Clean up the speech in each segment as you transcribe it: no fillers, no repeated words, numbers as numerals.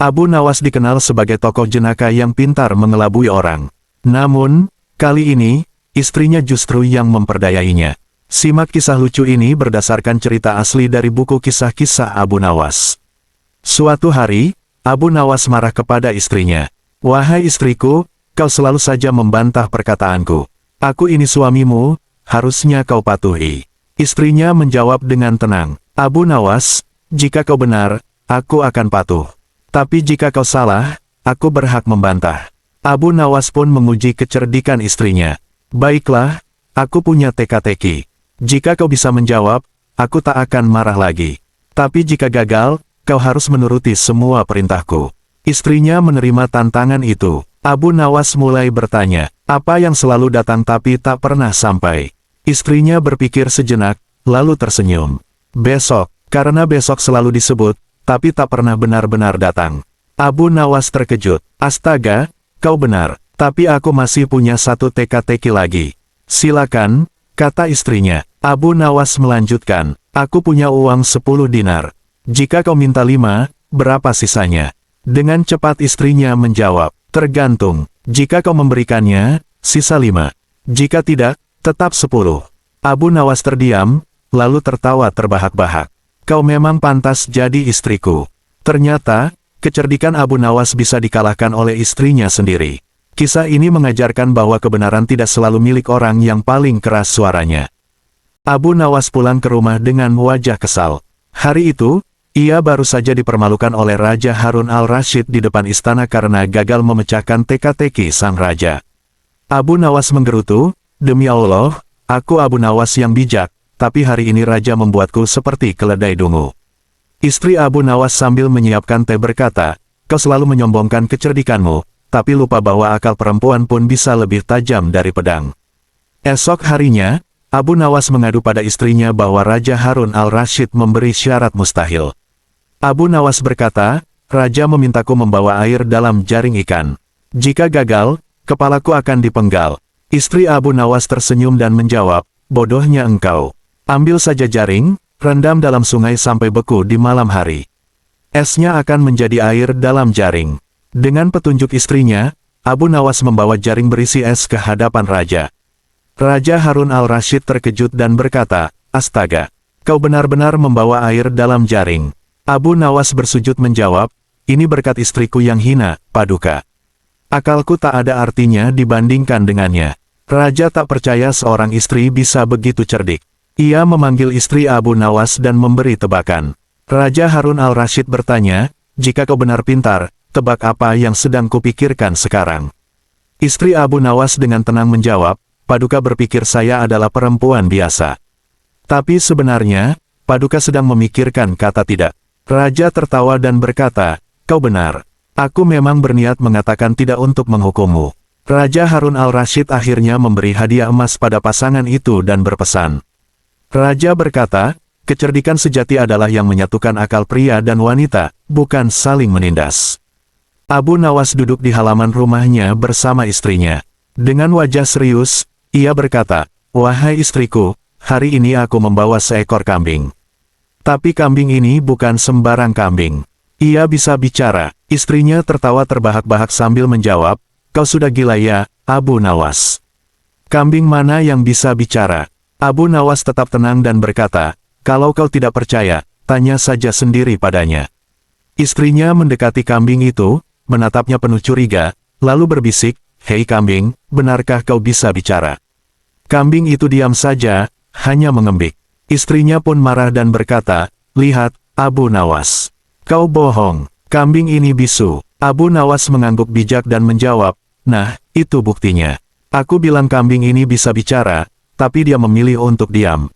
Abu Nawas dikenal sebagai tokoh jenaka yang pintar mengelabui orang. Namun, kali ini, istrinya justru yang memperdayainya. Simak kisah lucu ini berdasarkan cerita asli dari buku kisah-kisah Abu Nawas. Suatu hari, Abu Nawas marah kepada istrinya. "Wahai istriku, kau selalu saja membantah perkataanku. Aku ini suamimu, harusnya kau patuhi." Istrinya menjawab dengan tenang, "Abu Nawas, jika kau benar, aku akan patuh. Tapi jika kau salah, aku berhak membantah." Abu Nawas pun menguji kecerdikan istrinya. "Baiklah, aku punya teka-teki. Jika kau bisa menjawab, aku tak akan marah lagi. Tapi jika gagal, kau harus menuruti semua perintahku." Istrinya menerima tantangan itu. Abu Nawas mulai bertanya, "Apa yang selalu datang tapi tak pernah sampai?" Istrinya berpikir sejenak, lalu tersenyum. "Besok, karena besok selalu disebut, tapi tak pernah benar-benar datang." Abu Nawas terkejut. "Astaga, kau benar, tapi aku masih punya satu teka-teki lagi." "Silakan," kata istrinya. Abu Nawas melanjutkan, "Aku punya uang 10 dinar. Jika kau minta 5, berapa sisanya?" Dengan cepat istrinya menjawab, "Tergantung. Jika kau memberikannya, sisa 5. Jika tidak, tetap 10. Abu Nawas terdiam, lalu tertawa terbahak-bahak. "Kau memang pantas jadi istriku." Ternyata, kecerdikan Abu Nawas bisa dikalahkan oleh istrinya sendiri. Kisah ini mengajarkan bahwa kebenaran tidak selalu milik orang yang paling keras suaranya. Abu Nawas pulang ke rumah dengan wajah kesal. Hari itu, ia baru saja dipermalukan oleh Raja Harun al-Rashid di depan istana karena gagal memecahkan teka-teki sang raja. Abu Nawas menggerutu, "Demi Allah, aku Abu Nawas yang bijak, tapi hari ini raja membuatku seperti keledai dungu." Istri Abu Nawas sambil menyiapkan teh berkata, "Kau selalu menyombongkan kecerdikanmu, tapi lupa bahwa akal perempuan pun bisa lebih tajam dari pedang." Esok harinya, Abu Nawas mengadu pada istrinya bahwa Raja Harun al-Rashid memberi syarat mustahil. Abu Nawas berkata, "Raja memintaku membawa air dalam jaring ikan. Jika gagal, kepalaku akan dipenggal." Istri Abu Nawas tersenyum dan menjawab, "Bodohnya engkau. Ambil saja jaring, rendam dalam sungai sampai beku di malam hari. Esnya akan menjadi air dalam jaring." Dengan petunjuk istrinya, Abu Nawas membawa jaring berisi es ke hadapan raja. Raja Harun al-Rashid terkejut dan berkata, "Astaga, kau benar-benar membawa air dalam jaring." Abu Nawas bersujud menjawab, "Ini berkat istriku yang hina, Paduka. Akalku tak ada artinya dibandingkan dengannya." Raja tak percaya seorang istri bisa begitu cerdik. Ia memanggil istri Abu Nawas dan memberi tebakan. Raja Harun al-Rashid bertanya, "Jika kau benar pintar, tebak apa yang sedang kupikirkan sekarang?" Istri Abu Nawas dengan tenang menjawab, "Paduka berpikir saya adalah perempuan biasa." Tapi sebenarnya, Paduka sedang memikirkan kata tidak. Raja tertawa dan berkata, "Kau benar. Aku memang berniat mengatakan tidak untuk menghukummu." Raja Harun al-Rashid akhirnya memberi hadiah emas pada pasangan itu dan berpesan. Raja berkata, "Kecerdikan sejati adalah yang menyatukan akal pria dan wanita, bukan saling menindas." Abu Nawas duduk di halaman rumahnya bersama istrinya. Dengan wajah serius, ia berkata, "Wahai istriku, hari ini aku membawa seekor kambing. Tapi kambing ini bukan sembarang kambing. Ia bisa bicara." Istrinya tertawa terbahak-bahak sambil menjawab, "Kau sudah gila ya, Abu Nawas. Kambing mana yang bisa bicara?" Abu Nawas tetap tenang dan berkata, "Kalau kau tidak percaya, tanya saja sendiri padanya." Istrinya mendekati kambing itu, menatapnya penuh curiga, lalu berbisik, "Hei kambing, benarkah kau bisa bicara?" Kambing itu diam saja, hanya mengembik. Istrinya pun marah dan berkata, "Lihat, Abu Nawas. Kau bohong. Kambing ini bisu." Abu Nawas mengangguk bijak dan menjawab, "Nah, itu buktinya. Aku bilang kambing ini bisa bicara, tapi dia memilih untuk diam.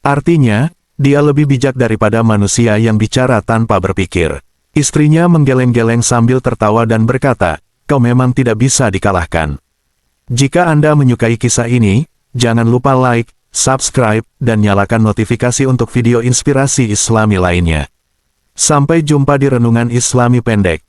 Artinya, dia lebih bijak daripada manusia yang bicara tanpa berpikir." Istrinya menggeleng-geleng sambil tertawa dan berkata, "Kau memang tidak bisa dikalahkan." Jika Anda menyukai kisah ini, jangan lupa like, subscribe, dan nyalakan notifikasi untuk video inspirasi Islami lainnya. Sampai jumpa di Renungan Islami Pendek.